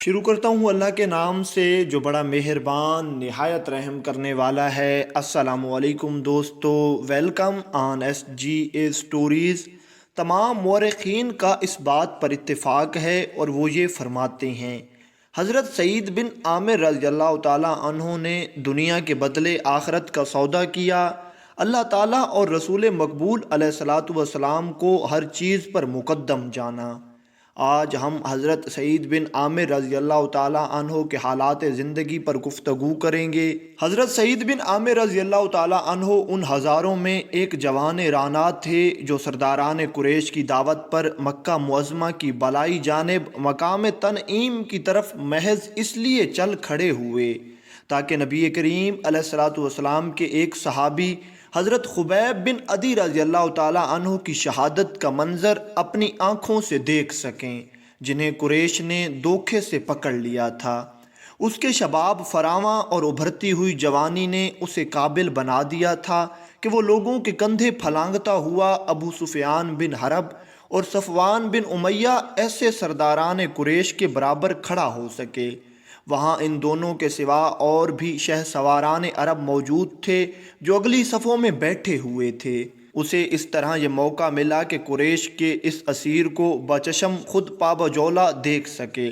شروع کرتا ہوں اللہ کے نام سے جو بڑا مہربان نہایت رحم کرنے والا ہے۔ السلام علیکم دوستو، welcome on S G A stories. تمام مورخین کا اس بات پر اتفاق ہے اور وہ یہ فرماتے ہیں حضرت سعید بن عامر رضی اللہ تعالیٰ عنہ نے دنیا کے بدلے آخرت کا سودا کیا۔ اللہ تعالیٰ اور رسول مقبول علیہ الصلاۃ والسلام کو ہر چیز پر مقدم جانا۔ آج ہم حضرت سعید بن عامر رضی اللہ تعالیٰ عنہ کے حالات زندگی پر گفتگو کریں گے۔ حضرت سعید بن عامر رضی اللہ تعالیٰ عنہ ان ہزاروں میں ایک جوان رانا تھے جو سرداران قریش کی دعوت پر مکہ معظمہ کی بالائی جانب مقام تنعیم کی طرف محض اس لیے چل کھڑے ہوئے تاکہ نبی کریم علیہ الصلاۃ والسلام کے ایک صحابی حضرت خبیب بن عدی رضی اللہ تعالیٰ عنہ کی شہادت کا منظر اپنی آنکھوں سے دیکھ سکیں، جنہیں قریش نے دھوکے سے پکڑ لیا تھا۔ اس کے شباب فراواں اور ابھرتی ہوئی جوانی نے اسے قابل بنا دیا تھا کہ وہ لوگوں کے کندھے پھلانگتا ہوا ابو سفیان بن حرب اور صفوان بن امیہ ایسے سرداران قریش کے برابر کھڑا ہو سکے۔ وہاں ان دونوں کے سوا اور بھی شہ سواران عرب موجود تھے جو اگلی صفوں میں بیٹھے ہوئے تھے۔ اسے اس طرح یہ موقع ملا کہ قریش کے اس اسیر کو بچشم خود پابجولہ دیکھ سکے۔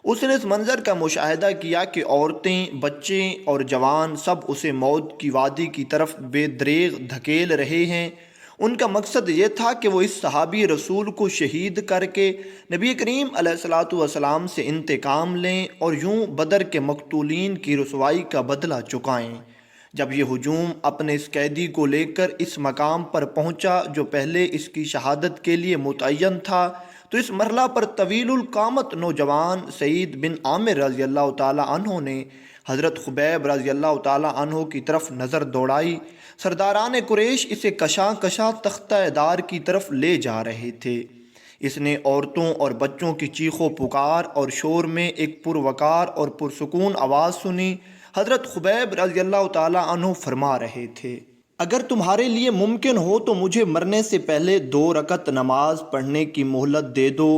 اس نے اس منظر کا مشاہدہ کیا کہ عورتیں، بچے اور جوان سب اسے موت کی وادی کی طرف بے دریغ دھکیل رہے ہیں۔ ان کا مقصد یہ تھا کہ وہ اس صحابی رسول کو شہید کر کے نبی کریم علیہ الصلاۃ والسلام سے انتقام لیں اور یوں بدر کے مقتولین کی رسوائی کا بدلہ چکائیں۔ جب یہ ہجوم اپنے اس قیدی کو لے کر اس مقام پر پہنچا جو پہلے اس کی شہادت کے لیے متعین تھا، تو اس مرحلہ پر طویل القامت نوجوان سعید بن عامر رضی اللہ تعالیٰ عنہ نے حضرت خبیب رضی اللہ تعالیٰ عنہ کی طرف نظر دوڑائی۔ سرداران قریش اسے کشاں کشاں تختہ دار کی طرف لے جا رہے تھے۔ اس نے عورتوں اور بچوں کی چیخ و پکار اور شور میں ایک پروقار اور پرسکون آواز سنی۔ حضرت خبیب رضی اللہ تعالیٰ عنہ فرما رہے تھے، اگر تمہارے لیے ممکن ہو تو مجھے مرنے سے پہلے 2 رکعت نماز پڑھنے کی مہلت دے دو۔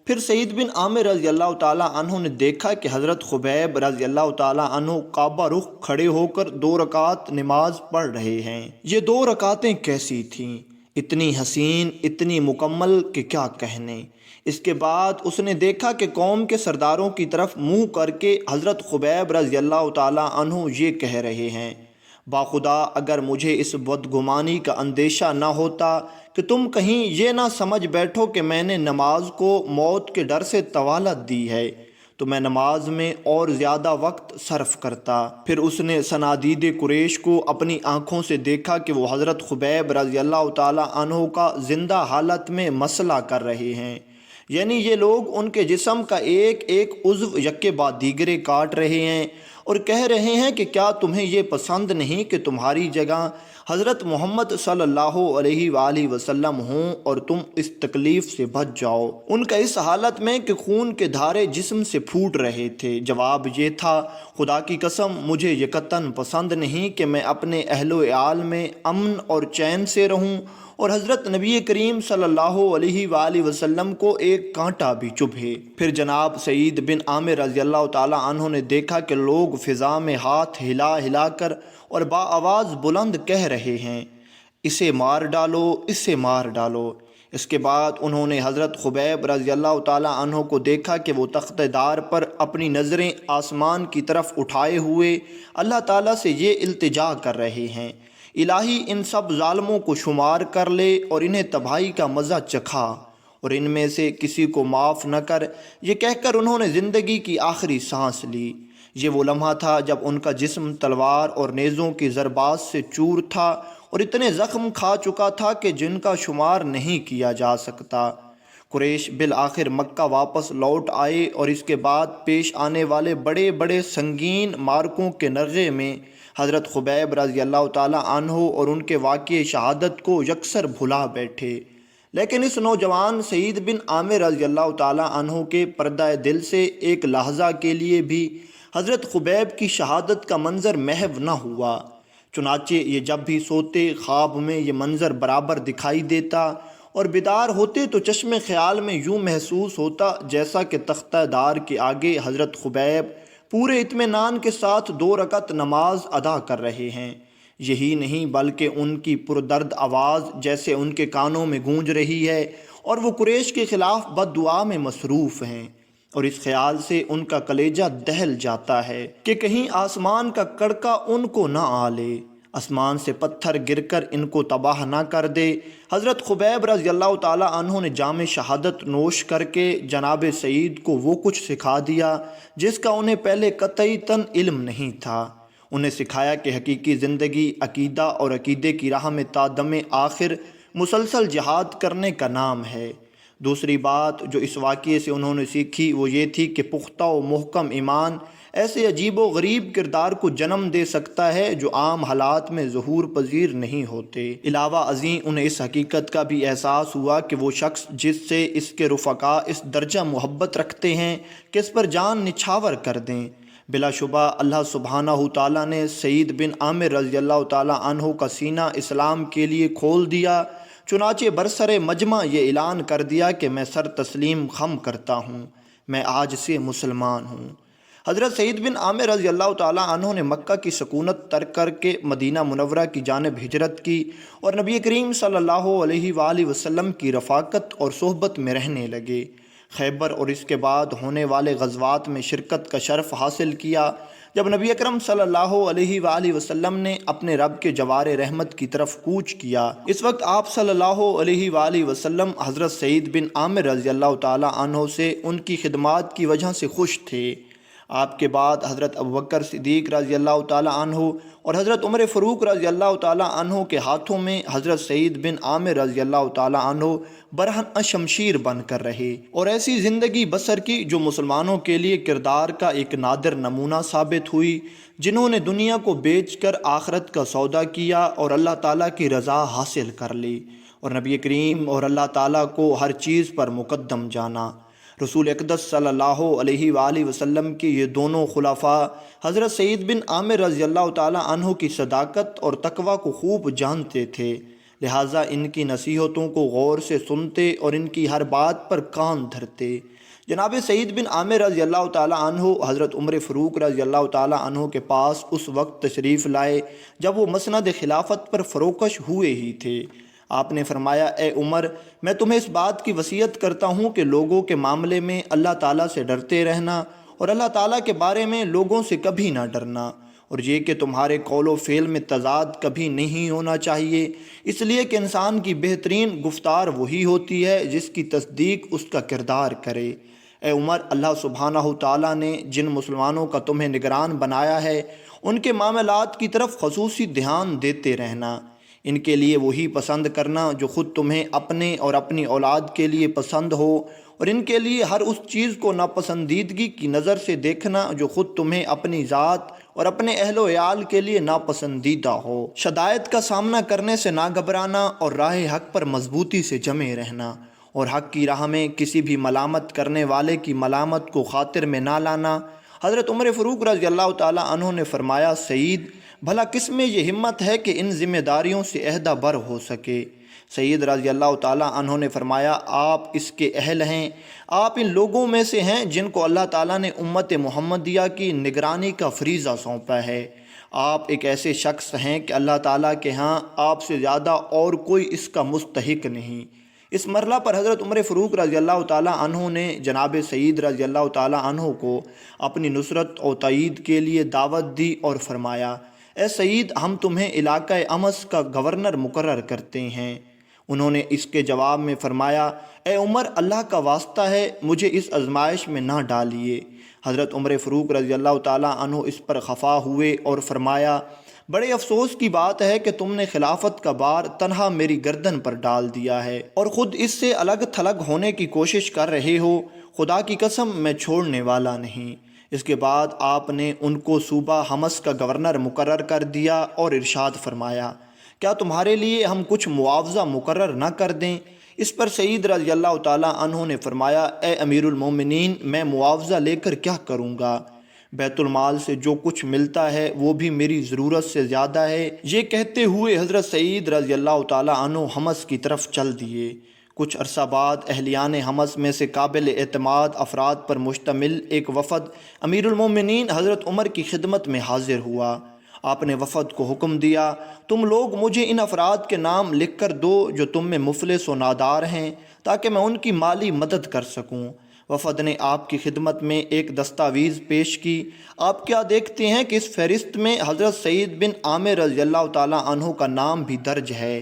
پھر سعید بن عامر رضی اللہ تعالیٰ عنہ نے دیکھا کہ حضرت خبیب رضی اللہ تعالیٰ عنہ کعبہ رخ کھڑے ہو کر 2 رکعت نماز پڑھ رہے ہیں۔ یہ 2 رکعتیں کیسی تھیں، اتنی حسین، اتنی مکمل کہ کیا کہنے۔ اس کے بعد اس نے دیکھا کہ قوم کے سرداروں کی طرف منہ کر کے حضرت خبیب رضی اللہ تعالیٰ عنہ یہ کہہ رہے ہیں، باخدا اگر مجھے اس بدگمانی کا اندیشہ نہ ہوتا کہ تم کہیں یہ نہ سمجھ بیٹھو کہ میں نے نماز کو موت کے ڈر سے طوالت دی ہے تو میں نماز میں اور زیادہ وقت صرف کرتا۔ پھر اس نے صنادید قریش کو اپنی آنکھوں سے دیکھا کہ وہ حضرت خبیب رضی اللہ تعالیٰ عنہ کا زندہ حالت میں مسئلہ کر رہے ہیں، یعنی یہ لوگ ان کے جسم کا ایک ایک عضو یکے بعد دیگرے کاٹ رہے ہیں اور کہہ رہے ہیں کہ کیا تمہیں یہ پسند نہیں کہ تمہاری جگہ حضرت محمد صلی اللہ علیہ وآلہ وسلم ہوں اور تم اس تکلیف سے بچ جاؤ۔ ان کا اس حالت میں کہ خون کے دھارے جسم سے پھوٹ رہے تھے جواب یہ تھا، خدا کی قسم مجھے یہ قطعاً پسند نہیں کہ میں اپنے اہل و عیال میں امن اور چین سے رہوں اور حضرت نبی کریم صلی اللہ علیہ وآلہ وسلم کو ایک کانٹا بھی چبھے۔ پھر جناب سعید بن عامر رضی اللہ تعالیٰ عنہ نے دیکھا کہ لوگ فضا میں ہاتھ ہلا ہلا کر اور آواز بلند کہہ رہے ہیں، اسے مار ڈالو، اسے مار ڈالو۔ اس کے بعد انہوں نے حضرت خبیب رضی اللہ تعالیٰ عنہ کو دیکھا کہ وہ تختہ دار پر اپنی نظریں آسمان کی طرف اٹھائے ہوئے اللہ تعالیٰ سے یہ التجا کر رہے ہیں، الہی ان سب ظالموں کو شمار کر لے اور انہیں تباہی کا مزہ چکھا اور ان میں سے کسی کو معاف نہ کر۔ یہ کہہ کر انہوں نے زندگی کی آخری سانس لی۔ یہ وہ لمحہ تھا جب ان کا جسم تلوار اور نیزوں کی ضربات سے چور تھا اور اتنے زخم کھا چکا تھا کہ جن کا شمار نہیں کیا جا سکتا۔ قریش بالآخر مکہ واپس لوٹ آئے اور اس کے بعد پیش آنے والے بڑے بڑے سنگین مارکوں کے نغے میں حضرت خبیب رضی اللہ تعالیٰ عنہ اور ان کے واقعہ شہادت کو یکسر بھلا بیٹھے، لیکن اس نوجوان سعید بن عامر رضی اللہ تعالیٰ عنہ کے پردہ دل سے ایک لحظہ کے لیے بھی حضرت خبیب کی شہادت کا منظر محو نہ ہوا۔ چنانچہ یہ جب بھی سوتے خواب میں یہ منظر برابر دکھائی دیتا اور بیدار ہوتے تو چشم خیال میں یوں محسوس ہوتا جیسا کہ تختہ دار کے آگے حضرت خبیب پورے اطمینان کے ساتھ 2 رکعت نماز ادا کر رہے ہیں۔ یہی نہیں بلکہ ان کی پردرد آواز جیسے ان کے کانوں میں گونج رہی ہے اور وہ قریش کے خلاف بد دعا میں مصروف ہیں، اور اس خیال سے ان کا کلیجہ دہل جاتا ہے کہ کہیں آسمان کا کڑکا ان کو نہ آ لے، آسمان سے پتھر گر کر ان کو تباہ نہ کر دے۔ حضرت خبیب رضی اللہ تعالیٰ عنہ نے جام شہادت نوش کر کے جناب سعید کو وہ کچھ سکھا دیا جس کا انہیں پہلے قطعیًا علم نہیں تھا۔ انہیں سکھایا کہ حقیقی زندگی عقیدہ اور عقیدے کی راہ میں تا دم آخر مسلسل جہاد کرنے کا نام ہے۔ دوسری بات جو اس واقعے سے انہوں نے سیکھی وہ یہ تھی کہ پختہ و محکم ایمان ایسے عجیب و غریب کردار کو جنم دے سکتا ہے جو عام حالات میں ظہور پذیر نہیں ہوتے۔ علاوہ ازیں انہیں اس حقیقت کا بھی احساس ہوا کہ وہ شخص جس سے اس کے رفقا اس درجہ محبت رکھتے ہیں کہ اس پر جان نچھاور کر دیں۔ بلا شبہ اللہ سبحانہ تعالیٰ نے سعید بن عامر رضی اللہ تعالیٰ عنہ کا سینہ اسلام کے لیے کھول دیا، چنانچہ برسر مجمع یہ اعلان کر دیا کہ میں سر تسلیم خم کرتا ہوں، میں آج سے مسلمان ہوں۔ حضرت سعید بن عامر رضی اللہ تعالیٰ عنہ نے مکہ کی سکونت ترک کر کے مدینہ منورہ کی جانب ہجرت کی اور نبی کریم صلی اللہ علیہ وآلہ وسلم کی رفاقت اور صحبت میں رہنے لگے۔ خیبر اور اس کے بعد ہونے والے غزوات میں شرکت کا شرف حاصل کیا۔ جب نبی اکرم صلی اللہ علیہ وآلہ وسلم نے اپنے رب کے جوار رحمت کی طرف کوچ کیا، اس وقت آپ صلی اللہ علیہ وآلہ وسلم حضرت سعید بن عامر رضی اللہ تعالیٰ عنہ سے ان کی خدمات کی وجہ سے خوش تھے۔ آپ کے بعد حضرت ابوبکر صدیق رضی اللہ تعالیٰ عنہ اور حضرت عمر فاروق رضی اللہ تعالیٰ عنہ کے ہاتھوں میں حضرت سعید بن عامر رضی اللہ تعالیٰ عنہ برہنہ شمشیر بن کر رہے اور ایسی زندگی بسر کی جو مسلمانوں کے لیے کردار کا ایک نادر نمونہ ثابت ہوئی، جنہوں نے دنیا کو بیچ کر آخرت کا سودا کیا اور اللہ تعالیٰ کی رضا حاصل کر لی اور نبی کریم اور اللہ تعالیٰ کو ہر چیز پر مقدم جانا۔ رسول اقدس صلی اللہ علیہ وآلہ وسلم کے یہ دونوں خلفاء حضرت سعید بن عامر رضی اللہ تعالیٰ عنہ کی صداقت اور تقوی کو خوب جانتے تھے، لہٰذا ان کی نصیحتوں کو غور سے سنتے اور ان کی ہر بات پر کان دھرتے۔ جناب سعید بن عامر رضی اللہ تعالیٰ عنہ حضرت عمر فاروق رضی اللہ تعالیٰ عنہ کے پاس اس وقت تشریف لائے جب وہ مسند خلافت پر فروکش ہوئے ہی تھے۔ آپ نے فرمایا، اے عمر، میں تمہیں اس بات کی وصیت کرتا ہوں کہ لوگوں کے معاملے میں اللہ تعالیٰ سے ڈرتے رہنا اور اللہ تعالیٰ کے بارے میں لوگوں سے کبھی نہ ڈرنا، اور یہ کہ تمہارے قول و فعل میں تضاد کبھی نہیں ہونا چاہیے، اس لیے کہ انسان کی بہترین گفتار وہی ہوتی ہے جس کی تصدیق اس کا کردار کرے۔ اے عمر، اللہ سبحانہ تعالیٰ نے جن مسلمانوں کا تمہیں نگران بنایا ہے ان کے معاملات کی طرف خصوصی دھیان دیتے رہنا، ان کے لیے وہی پسند کرنا جو خود تمہیں اپنے اور اپنی اولاد کے لیے پسند ہو، اور ان کے لیے ہر اس چیز کو ناپسندیدگی کی نظر سے دیکھنا جو خود تمہیں اپنی ذات اور اپنے اہل و عیال کے لیے ناپسندیدہ ہو۔ شدائد کا سامنا کرنے سے نہ گھبرانا اور راہ حق پر مضبوطی سے جمے رہنا، اور حق کی راہ میں کسی بھی ملامت کرنے والے کی ملامت کو خاطر میں نہ لانا۔ حضرت عمر فاروق رضی اللہ تعالیٰ عنہ نے فرمایا، سعید، بھلا کس میں یہ ہمت ہے کہ ان ذمہ داریوں سے عہدہ بر ہو سکے؟ سعید رضی اللہ تعالیٰ عنہ نے فرمایا، آپ اس کے اہل ہیں، آپ ان لوگوں میں سے ہیں جن کو اللہ تعالیٰ نے امت محمدیہ کی نگرانی کا فریضہ سونپا ہے۔ آپ ایک ایسے شخص ہیں کہ اللہ تعالیٰ کے ہاں آپ سے زیادہ اور کوئی اس کا مستحق نہیں۔ اس مرحلہ پر حضرت عمر فاروق رضی اللہ تعالیٰ عنہ نے جناب سعید رضی اللہ تعالیٰ عنہ کو اپنی نصرت و تائید کے لیے دعوت دی اور فرمایا، اے سعید، ہم تمہیں علاقہ امس کا گورنر مقرر کرتے ہیں۔ انہوں نے اس کے جواب میں فرمایا، اے عمر، اللہ کا واسطہ ہے مجھے اس آزمائش میں نہ ڈالیے۔ حضرت عمر فاروق رضی اللہ تعالیٰ عنہ اس پر خفا ہوئے اور فرمایا، بڑے افسوس کی بات ہے کہ تم نے خلافت کا بار تنہا میری گردن پر ڈال دیا ہے اور خود اس سے الگ تھلگ ہونے کی کوشش کر رہے ہو۔ خدا کی قسم، میں چھوڑنے والا نہیں۔ اس کے بعد آپ نے ان کو صوبہ حمص کا گورنر مقرر کر دیا اور ارشاد فرمایا، کیا تمہارے لیے ہم کچھ معاوضہ مقرر نہ کر دیں؟ اس پر سعید رضی اللہ تعالیٰ عنہ نے فرمایا، اے امیر المومنین، میں معاوضہ لے کر کیا کروں گا؟ بیت المال سے جو کچھ ملتا ہے وہ بھی میری ضرورت سے زیادہ ہے۔ یہ کہتے ہوئے حضرت سعید رضی اللہ تعالیٰ عنہ حمص کی طرف چل دیے۔ کچھ عرصہ بعد اہلیان حمص میں سے قابل اعتماد افراد پر مشتمل ایک وفد امیر المومنین حضرت عمر کی خدمت میں حاضر ہوا۔ آپ نے وفد کو حکم دیا، تم لوگ مجھے ان افراد کے نام لکھ کر دو جو تم میں مفلس و نادار ہیں، تاکہ میں ان کی مالی مدد کر سکوں۔ وفد نے آپ کی خدمت میں ایک دستاویز پیش کی۔ آپ کیا دیکھتے ہیں کہ اس فہرست میں حضرت سعید بن عامر رضی اللہ تعالیٰ عنہ کا نام بھی درج ہے۔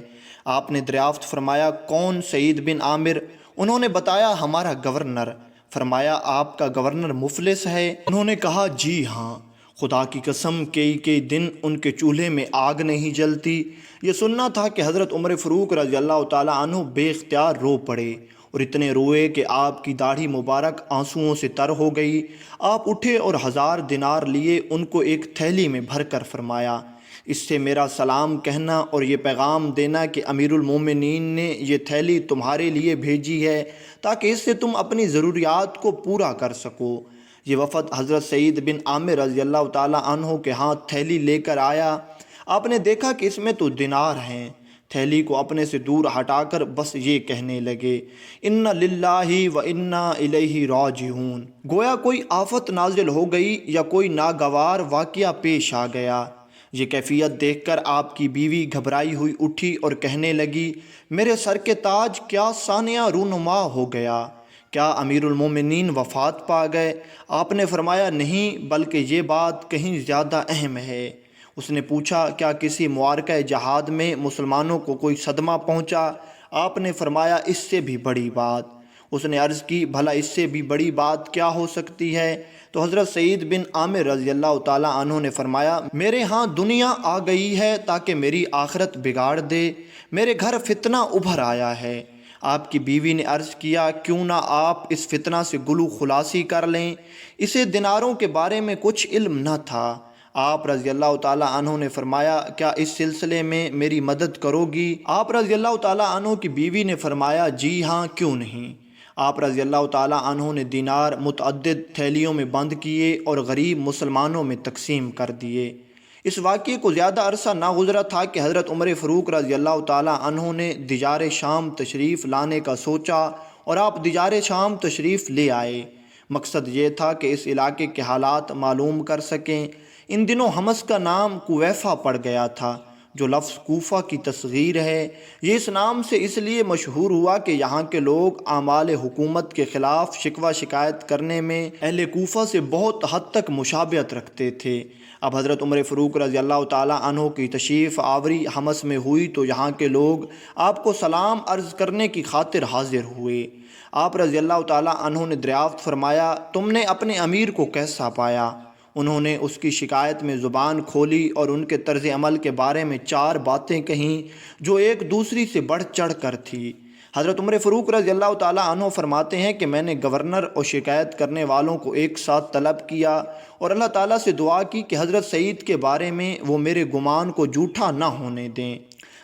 آپ نے دریافت فرمایا، کون سعید بن عامر؟ انہوں نے بتایا، ہمارا گورنر۔ فرمایا، آپ کا گورنر مفلس ہے؟ انہوں نے کہا، جی ہاں، خدا کی قسم کئی دن ان کے چولہے میں آگ نہیں جلتی۔ یہ سننا تھا کہ حضرت عمر فاروق رضی اللہ تعالیٰ عنہ بے اختیار رو پڑے، اور اتنے روئے کہ آپ کی داڑھی مبارک آنسوؤں سے تر ہو گئی۔ آپ اٹھے اور 1000 دینار لیے ان کو ایک تھیلی میں بھر کر فرمایا، اس سے میرا سلام کہنا اور یہ پیغام دینا کہ امیر المومنین نے یہ تھیلی تمہارے لیے بھیجی ہے تاکہ اس سے تم اپنی ضروریات کو پورا کر سکو۔ یہ وفد حضرت سعید بن عامر رضی اللہ تعالیٰ عنہ کے ہاتھ تھیلی لے کر آیا۔ آپ نے دیکھا کہ اس میں تو دینار ہیں۔ تھیلی کو اپنے سے دور ہٹا کر بس یہ کہنے لگے، اِنَّ لِلَّهِ وَإِنَّا إِلَيْهِ راجعون۔ گویا کوئی آفت نازل ہو گئی یا کوئی ناگوار واقعہ پیش آ گیا۔ یہ کیفیت دیکھ کر آپ کی بیوی گھبرائی ہوئی اٹھی اور کہنے لگی، میرے سر کے تاج، کیا سانیہ رونما ہو گیا؟ کیا امیر المومنین وفات پا گئے؟ آپ نے فرمایا، نہیں، بلکہ یہ بات کہیں زیادہ اہم ہے۔ اس نے پوچھا، کیا کسی معرکہ جہاد میں مسلمانوں کو کوئی صدمہ پہنچا؟ آپ نے فرمایا، اس سے بھی بڑی بات۔ اس نے عرض کی، بھلا اس سے بھی بڑی بات کیا ہو سکتی ہے؟ تو حضرت سعید بن عامر رضی اللہ تعالیٰ عنہ نے فرمایا، میرے ہاں دنیا آ گئی ہے تاکہ میری آخرت بگاڑ دے، میرے گھر فتنہ ابھر آیا ہے۔ آپ کی بیوی نے عرض کیا، کیوں نہ آپ اس فتنہ سے گلو خلاصی کر لیں؟ اسے دیناروں کے بارے میں کچھ علم نہ تھا۔ آپ رضی اللہ تعالیٰ عنہ نے فرمایا، کیا اس سلسلے میں میری مدد کرو گی؟ آپ رضی اللہ تعالیٰ عنہ کی بیوی نے فرمایا، جی ہاں، کیوں نہیں۔ آپ رضی اللہ تعالیٰ عنہ نے دینار متعدد تھیلیوں میں بند کیے اور غریب مسلمانوں میں تقسیم کر دیے۔ اس واقعے کو زیادہ عرصہ نہ گزرا تھا کہ حضرت عمر فاروق رضی اللہ تعالیٰ عنہ نے دیار شام تشریف لانے کا سوچا اور آپ دیار شام تشریف لے آئے۔ مقصد یہ تھا کہ اس علاقے کے حالات معلوم کر سکیں۔ ان دنوں حمص کا نام کویفہ پڑ گیا تھا، جو لفظ کوفہ کی تصغیر ہے۔ یہ اس نام سے اس لیے مشہور ہوا کہ یہاں کے لوگ اعمال حکومت کے خلاف شکوہ شکایت کرنے میں اہل کوفہ سے بہت حد تک مشابہت رکھتے تھے۔ اب حضرت عمر فاروق رضی اللہ تعالیٰ عنہ کی تشریف آوری حمص میں ہوئی تو یہاں کے لوگ آپ کو سلام عرض کرنے کی خاطر حاضر ہوئے۔ آپ رضی اللہ تعالیٰ عنہ نے دریافت فرمایا، تم نے اپنے امیر کو کیسا پایا؟ انہوں نے اس کی شکایت میں زبان کھولی اور ان کے طرز عمل کے بارے میں 4 باتیں کہیں جو ایک دوسری سے بڑھ چڑھ کر تھی۔ حضرت عمر فاروق رضی اللہ تعالیٰ عنہ فرماتے ہیں کہ میں نے گورنر اور شکایت کرنے والوں کو ایک ساتھ طلب کیا اور اللہ تعالیٰ سے دعا کی کہ حضرت سعید کے بارے میں وہ میرے گمان کو جھوٹا نہ ہونے دیں۔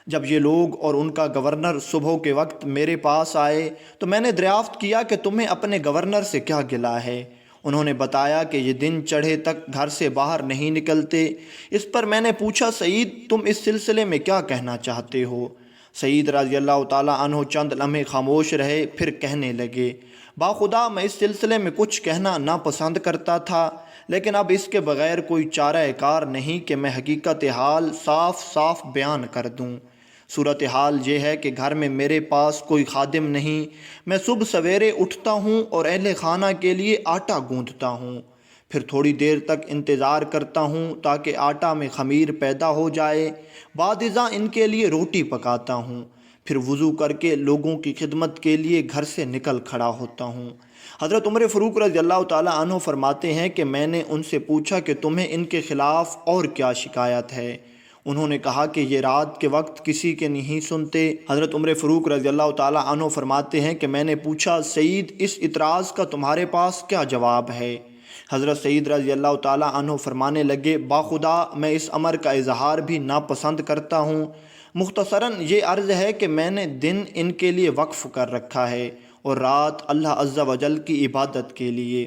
جب یہ لوگ اور ان کا گورنر صبح کے وقت میرے پاس آئے تو میں نے دریافت کیا کہ تمہیں اپنے گورنر سے کیا گلہ ہے؟ انہوں نے بتایا کہ یہ دن چڑھے تک گھر سے باہر نہیں نکلتے۔ اس پر میں نے پوچھا، سعید، تم اس سلسلے میں کیا کہنا چاہتے ہو؟ سعید رضی اللہ تعالیٰ عنہ چند لمحے خاموش رہے، پھر کہنے لگے، باخدا میں اس سلسلے میں کچھ کہنا ناپسند کرتا تھا، لیکن اب اس کے بغیر کوئی چارہ کار نہیں کہ میں حقیقت حال صاف بیان کر دوں۔ صورتحال یہ ہے کہ گھر میں میرے پاس کوئی خادم نہیں۔ میں صبح سویرے اٹھتا ہوں اور اہل خانہ کے لیے آٹا گوندھتا ہوں، پھر تھوڑی دیر تک انتظار کرتا ہوں تاکہ آٹا میں خمیر پیدا ہو جائے، بعد ازاں ان کے لیے روٹی پکاتا ہوں، پھر وضو کر کے لوگوں کی خدمت کے لیے گھر سے نکل کھڑا ہوتا ہوں۔ حضرت عمر فاروق رضی اللہ تعالیٰ عنہ فرماتے ہیں کہ میں نے ان سے پوچھا کہ تمہیں ان کے خلاف اور کیا شکایت ہے؟ انہوں نے کہا کہ یہ رات کے وقت کسی کے نہیں سنتے۔ حضرت عمر فاروق رضی اللہ تعالیٰ عنہ فرماتے ہیں کہ میں نے پوچھا، سعید، اس اعتراض کا تمہارے پاس کیا جواب ہے؟ حضرت سعید رضی اللہ تعالیٰ عنہ فرمانے لگے، باخدا میں اس امر کا اظہار بھی ناپسند کرتا ہوں۔ مختصراً یہ عرض ہے کہ میں نے دن ان کے لیے وقف کر رکھا ہے اور رات اللہ عز و جل کی عبادت کے لیے۔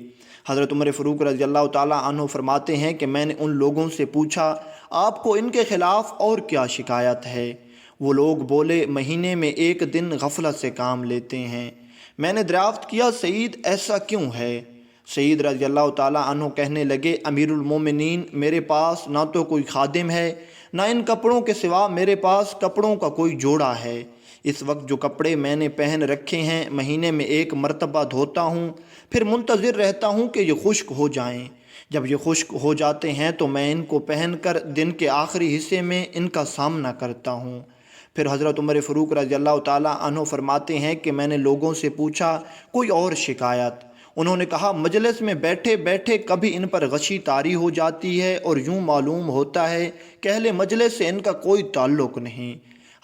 حضرت عمر فاروق رضی اللہ تعالیٰ عنہ فرماتے ہیں کہ میں نے ان لوگوں سے پوچھا، آپ کو ان کے خلاف اور کیا شکایت ہے؟ وہ لوگ بولے مہینے میں ایک دن غفلت سے کام لیتے ہیں۔ میں نے دریافت کیا سعید ایسا کیوں ہے؟ سعید رضی اللہ تعالیٰ عنہ کہنے لگے امیر المومنین میرے پاس نہ تو کوئی خادم ہے نہ ان کپڑوں کے سوا میرے پاس کپڑوں کا کوئی جوڑا ہے۔ اس وقت جو کپڑے میں نے پہن رکھے ہیں مہینے میں ایک مرتبہ دھوتا ہوں، پھر منتظر رہتا ہوں کہ یہ خشک ہو جائیں۔ جب یہ خشک ہو جاتے ہیں تو میں ان کو پہن کر دن کے آخری حصے میں ان کا سامنا کرتا ہوں۔ پھر حضرت عمر فاروق رضی اللہ تعالیٰ عنہ فرماتے ہیں کہ میں نے لوگوں سے پوچھا کوئی اور شکایت؟ انہوں نے کہا مجلس میں بیٹھے بیٹھے کبھی ان پر غشی طاری ہو جاتی ہے اور یوں معلوم ہوتا ہے کہ اہل مجلس سے ان کا کوئی تعلق نہیں۔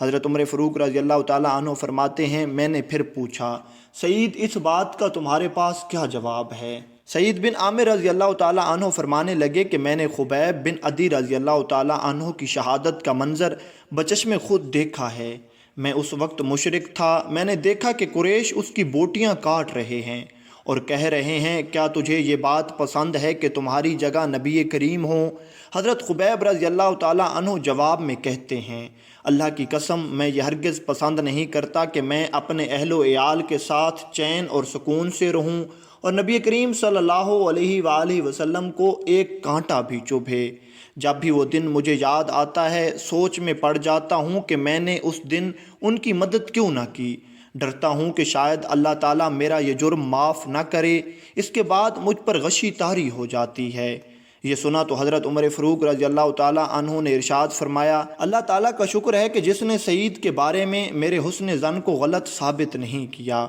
حضرت عمر فاروق رضی اللہ تعالیٰ عنہ فرماتے ہیں میں نے پھر پوچھا سعید اس بات کا تمہارے پاس کیا جواب ہے؟ سعید بن عامر رضی اللہ تعالیٰ عنہ فرمانے لگے کہ میں نے خبیب بن عدی رضی اللہ تعالیٰ عنہ کی شہادت کا منظر بچشم خود دیکھا ہے۔ میں اس وقت مشرک تھا، میں نے دیکھا کہ قریش اس کی بوٹیاں کاٹ رہے ہیں اور کہہ رہے ہیں کیا تجھے یہ بات پسند ہے کہ تمہاری جگہ نبی کریم ہوں؟ حضرت خبیب رضی اللہ تعالیٰ عنہ جواب میں کہتے ہیں اللہ کی قسم میں یہ ہرگز پسند نہیں کرتا کہ میں اپنے اہل و عیال کے ساتھ چین اور سکون سے رہوں اور نبی کریم صلی اللہ علیہ وآلہ وسلم کو ایک کانٹا بھی چبھے۔ جب بھی وہ دن مجھے یاد آتا ہے سوچ میں پڑ جاتا ہوں کہ میں نے اس دن ان کی مدد کیوں نہ کی۔ ڈرتا ہوں کہ شاید اللہ تعالیٰ میرا یہ جرم معاف نہ کرے۔ اس کے بعد مجھ پر غشی طاری ہو جاتی ہے۔ یہ سنا تو حضرت عمر فاروق رضی اللہ تعالیٰ عنہ نے ارشاد فرمایا اللہ تعالیٰ کا شکر ہے کہ جس نے سعید کے بارے میں میرے حسن ظن کو غلط ثابت نہیں کیا۔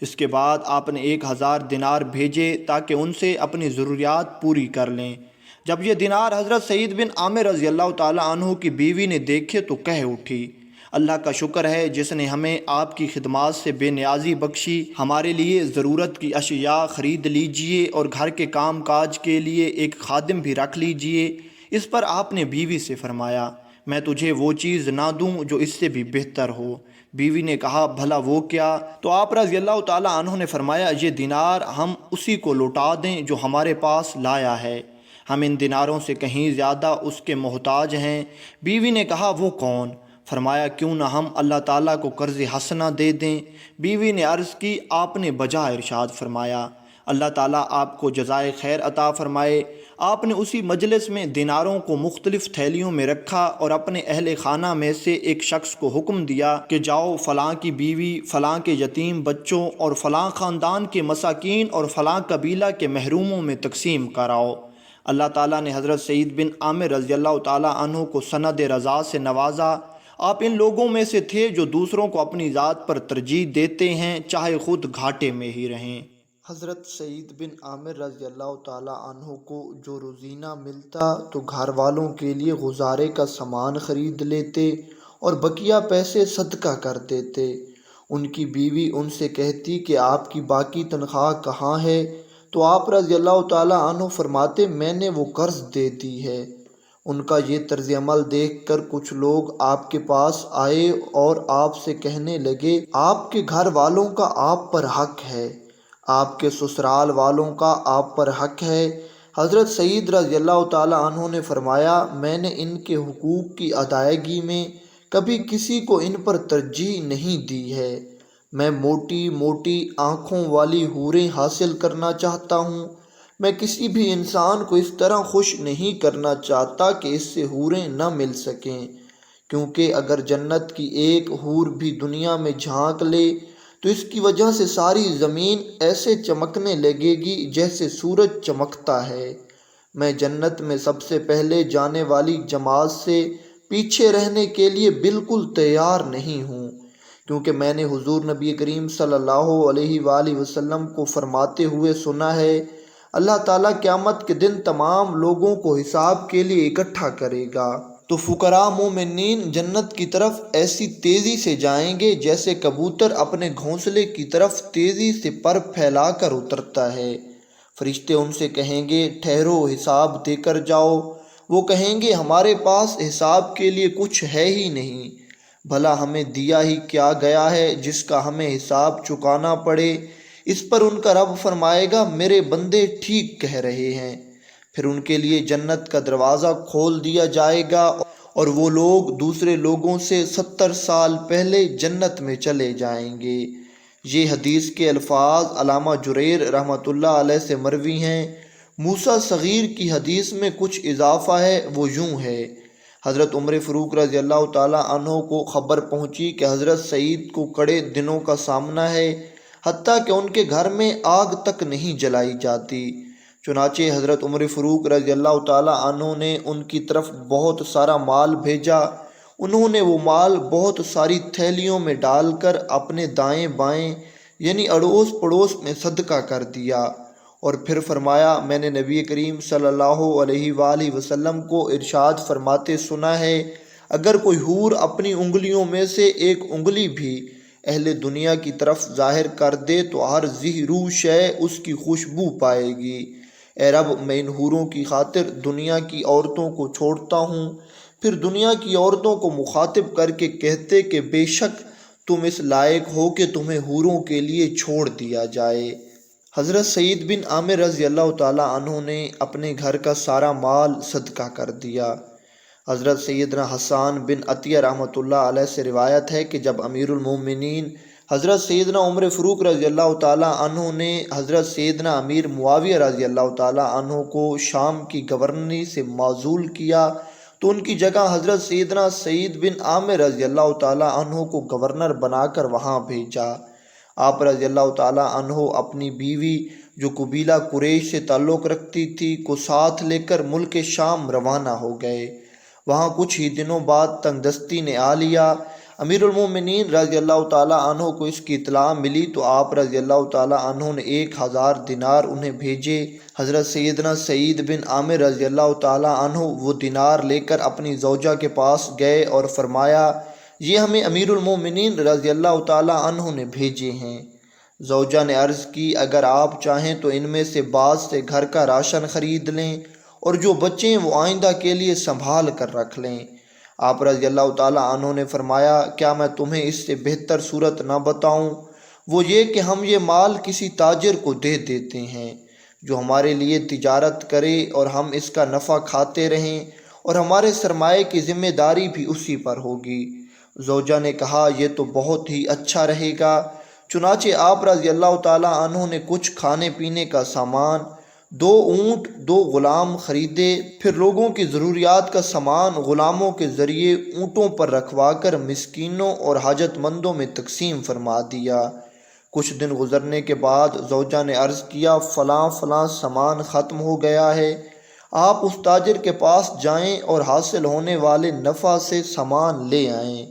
اس کے بعد آپ نے 1000 دینار بھیجے تاکہ ان سے اپنی ضروریات پوری کر لیں۔ جب یہ دینار حضرت سعید بن عامر رضی اللہ تعالیٰ عنہ کی بیوی نے دیکھے تو کہہ اٹھی اللہ کا شکر ہے جس نے ہمیں آپ کی خدمات سے بے نیازی بخشی، ہمارے لیے ضرورت کی اشیاء خرید لیجئے اور گھر کے کام کاج کے لیے ایک خادم بھی رکھ لیجئے۔ اس پر آپ نے بیوی سے فرمایا میں تجھے وہ چیز نہ دوں جو اس سے بھی بہتر ہو؟ بیوی نے کہا بھلا وہ کیا؟ تو آپ رضی اللہ تعالیٰ عنہ نے فرمایا یہ دینار ہم اسی کو لوٹا دیں جو ہمارے پاس لایا ہے، ہم ان دیناروں سے کہیں زیادہ اس کے محتاج ہیں۔ بیوی نے کہا وہ کون؟ فرمایا کیوں نہ ہم اللہ تعالیٰ کو قرض حسنہ دے دیں؟ بیوی نے عرض کی آپ نے بجا ارشاد فرمایا اللہ تعالیٰ آپ کو جزائے خیر عطا فرمائے۔ آپ نے اسی مجلس میں دیناروں کو مختلف تھیلیوں میں رکھا اور اپنے اہل خانہ میں سے ایک شخص کو حکم دیا کہ جاؤ فلاں کی بیوی، فلاں کے یتیم بچوں اور فلاں خاندان کے مساکین اور فلاں قبیلہ کے محروموں میں تقسیم کراؤ۔ اللہ تعالیٰ نے حضرت سعید بن عامر رضی اللہ تعالیٰ عنہ کو سند رضا سے نوازا۔ آپ ان لوگوں میں سے تھے جو دوسروں کو اپنی ذات پر ترجیح دیتے ہیں چاہے خود گھاٹے میں ہی رہیں۔ حضرت سعید بن عامر رضی اللہ تعالیٰ عنہ کو جو روزینہ ملتا تو گھر والوں کے لیے گزارے کا سامان خرید لیتے اور بقیہ پیسے صدقہ کر دیتے۔ ان کی بیوی ان سے کہتی کہ آپ کی باقی تنخواہ کہاں ہے؟ تو آپ رضی اللہ تعالیٰ عنہ فرماتے میں نے وہ قرض دے دی ہے۔ ان کا یہ طرز عمل دیکھ کر کچھ لوگ آپ کے پاس آئے اور آپ سے کہنے لگے آپ کے گھر والوں کا آپ پر حق ہے، آپ کے سسرال والوں کا آپ پر حق ہے۔ حضرت سعید رضی اللہ تعالیٰ عنہ نے فرمایا میں نے ان کے حقوق کی ادائیگی میں کبھی کسی کو ان پر ترجیح نہیں دی ہے۔ میں موٹی موٹی آنکھوں والی حوریں حاصل کرنا چاہتا ہوں، میں کسی بھی انسان کو اس طرح خوش نہیں کرنا چاہتا کہ اس سے حوریں نہ مل سکیں، کیونکہ اگر جنت کی ایک حور بھی دنیا میں جھانک لے تو اس کی وجہ سے ساری زمین ایسے چمکنے لگے گی جیسے سورج چمکتا ہے۔ میں جنت میں سب سے پہلے جانے والی جماعت سے پیچھے رہنے کے لیے بالکل تیار نہیں ہوں، کیونکہ میں نے حضور نبی کریم صلی اللہ علیہ وآلہ وسلم کو فرماتے ہوئے سنا ہے اللہ تعالیٰ قیامت کے دن تمام لوگوں کو حساب کے لیے اکٹھا کرے گا تو فقراء مومنین جنت کی طرف ایسی تیزی سے جائیں گے جیسے کبوتر اپنے گھونسلے کی طرف تیزی سے پر پھیلا کر اترتا ہے۔ فرشتے ان سے کہیں گے ٹھہرو حساب دے کر جاؤ۔ وہ کہیں گے ہمارے پاس حساب کے لیے کچھ ہے ہی نہیں، بھلا ہمیں دیا ہی کیا گیا ہے جس کا ہمیں حساب چکانا پڑے؟ اس پر ان کا رب فرمائے گا میرے بندے ٹھیک کہہ رہے ہیں۔ پھر ان کے لیے جنت کا دروازہ کھول دیا جائے گا اور وہ لوگ دوسرے لوگوں سے 70 سال پہلے جنت میں چلے جائیں گے۔ یہ حدیث کے الفاظ علامہ جریر رحمۃ اللہ علیہ سے مروی ہیں۔ موسیٰ صغیر کی حدیث میں کچھ اضافہ ہے، وہ یوں ہے: حضرت عمر فاروق رضی اللہ تعالیٰ عنہ کو خبر پہنچی کہ حضرت سعید کو کڑے دنوں کا سامنا ہے، حتیٰ کہ ان کے گھر میں آگ تک نہیں جلائی جاتی۔ چنانچہ حضرت عمر فاروق رضی اللہ تعالیٰ عنہ نے ان کی طرف بہت سارا مال بھیجا۔ انہوں نے وہ مال بہت ساری تھیلیوں میں ڈال کر اپنے دائیں بائیں یعنی اڑوس پڑوس میں صدقہ کر دیا، اور پھر فرمایا: میں نے نبی کریم صلی اللہ علیہ وآلہ وسلم کو ارشاد فرماتے سنا ہے، اگر کوئی حور اپنی انگلیوں میں سے ایک انگلی بھی اہل دنیا کی طرف ظاہر کر دے تو ہر زہرو شے اس کی خوشبو پائے گی۔ اے رب، میں ان حوروں کی خاطر دنیا کی عورتوں کو چھوڑتا ہوں۔ پھر دنیا کی عورتوں کو مخاطب کر کے کہتے کہ بے شک تم اس لائق ہو کہ تمہیں حوروں کے لیے چھوڑ دیا جائے۔ حضرت سعید بن عامر رضی اللہ تعالیٰ عنہ نے اپنے گھر کا سارا مال صدقہ کر دیا۔ حضرت سیدنا حسان بن عطیہ رحمۃ اللہ علیہ سے روایت ہے کہ جب امیر المومنین حضرت سیدنا عمر فاروق رضی اللہ تعالیٰ عنہ نے حضرت سیدنا امیر معاویہ رضی اللہ تعالیٰ عنہ کو شام کی گورنری سے معزول کیا تو ان کی جگہ حضرت سیدنا سعید بن عامر رضی اللہ تعالیٰ عنہ کو گورنر بنا کر وہاں بھیجا۔ آپ رضی اللہ تعالیٰ عنہ اپنی بیوی جو قبیلہ قریش سے تعلق رکھتی تھی کو ساتھ لے کر ملک شام روانہ ہو گئے۔ وہاں کچھ ہی دنوں بعد تنگ دستی نے آ لیا۔ امیر المومنین رضی اللہ تعالیٰ عنہ کو اس کی اطلاع ملی تو آپ رضی اللہ تعالیٰ عنہ نے 1000 دینار انہیں بھیجے۔ حضرت سیدنا سعید بن عامر رضی اللہ تعالیٰ عنہ وہ دینار لے کر اپنی زوجہ کے پاس گئے اور فرمایا: یہ ہمیں امیر المومنین رضی اللہ تعالیٰ عنہ نے بھیجے ہیں۔ زوجہ نے عرض کی: اگر آپ چاہیں تو ان میں سے بعض سے گھر کا راشن خرید لیں اور جو بچیں وہ آئندہ کے لیے سنبھال کر رکھ لیں۔ آپ رضی اللہ تعالیٰ عنہ نے فرمایا: کیا میں تمہیں اس سے بہتر صورت نہ بتاؤں؟ وہ یہ کہ ہم یہ مال کسی تاجر کو دے دیتے ہیں جو ہمارے لیے تجارت کرے اور ہم اس کا نفع کھاتے رہیں اور ہمارے سرمایے کی ذمہ داری بھی اسی پر ہوگی۔ زوجہ نے کہا: یہ تو بہت ہی اچھا رہے گا۔ چنانچہ آپ رضی اللہ تعالیٰ عنہ نے کچھ کھانے پینے کا سامان، 2 اونٹ، 2 غلام خریدے، پھر لوگوں کی ضروریات کا سامان غلاموں کے ذریعے اونٹوں پر رکھوا کر مسکینوں اور حاجت مندوں میں تقسیم فرما دیا۔ کچھ دن گزرنے کے بعد زوجہ نے عرض کیا: فلاں فلاں سامان ختم ہو گیا ہے، آپ اس تاجر کے پاس جائیں اور حاصل ہونے والے نفع سے سامان لے آئیں۔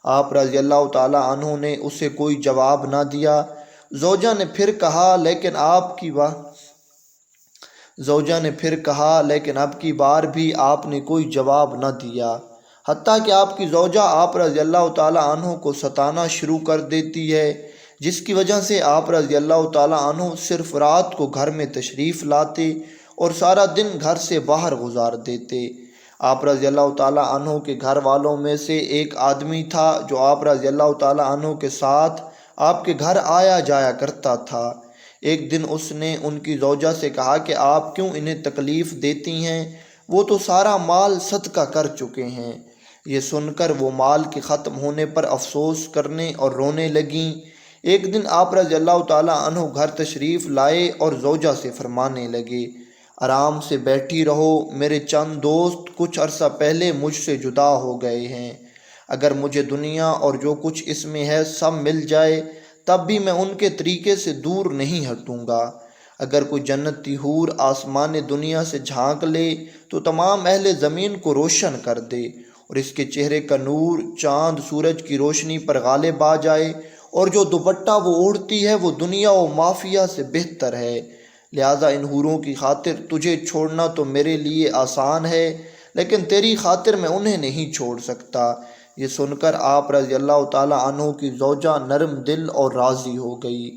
آپ رضی اللہ تعالیٰ عنہ نے اسے کوئی جواب نہ دیا۔ زوجہ نے پھر کہا لیکن اب کی بار بھی آپ نے کوئی جواب نہ دیا، حتیٰ کہ آپ کی زوجہ آپ رضی اللہ تعالیٰ عنہ کو ستانا شروع کر دیتی ہے، جس کی وجہ سے آپ رضی اللہ تعالیٰ عنہ صرف رات کو گھر میں تشریف لاتے اور سارا دن گھر سے باہر گزار دیتے۔ آپ رضی اللہ تعالیٰ عنہ کے گھر والوں میں سے ایک آدمی تھا جو آپ رضی اللہ تعالیٰ عنہ کے ساتھ آپ کے گھر آیا جایا کرتا تھا۔ ایک دن اس نے ان کی زوجہ سے کہا کہ آپ کیوں انہیں تکلیف دیتی ہیں، وہ تو سارا مال صدقہ کر چکے ہیں۔ یہ سن کر وہ مال کے ختم ہونے پر افسوس کرنے اور رونے لگیں۔ ایک دن آپ رضی اللہ تعالیٰ عنہ گھر تشریف لائے اور زوجہ سے فرمانے لگے: آرام سے بیٹھی رہو، میرے چند دوست کچھ عرصہ پہلے مجھ سے جدا ہو گئے ہیں، اگر مجھے دنیا اور جو کچھ اس میں ہے سب مل جائے تب بھی میں ان کے طریقے سے دور نہیں ہٹوں گا۔ اگر کوئی جنتی حور آسمان دنیا سے جھانک لے تو تمام اہل زمین کو روشن کر دے اور اس کے چہرے کا نور چاند سورج کی روشنی پر غالب آ جائے، اور جو دوپٹہ وہ اوڑھتی ہے وہ دنیا و مافیہ سے بہتر ہے، لہٰذا ان حوروں کی خاطر تجھے چھوڑنا تو میرے لیے آسان ہے، لیکن تیری خاطر میں انہیں نہیں چھوڑ سکتا۔ یہ سن کر آپ رضی اللہ تعالیٰ عنہ کی زوجہ نرم دل اور راضی ہو گئی۔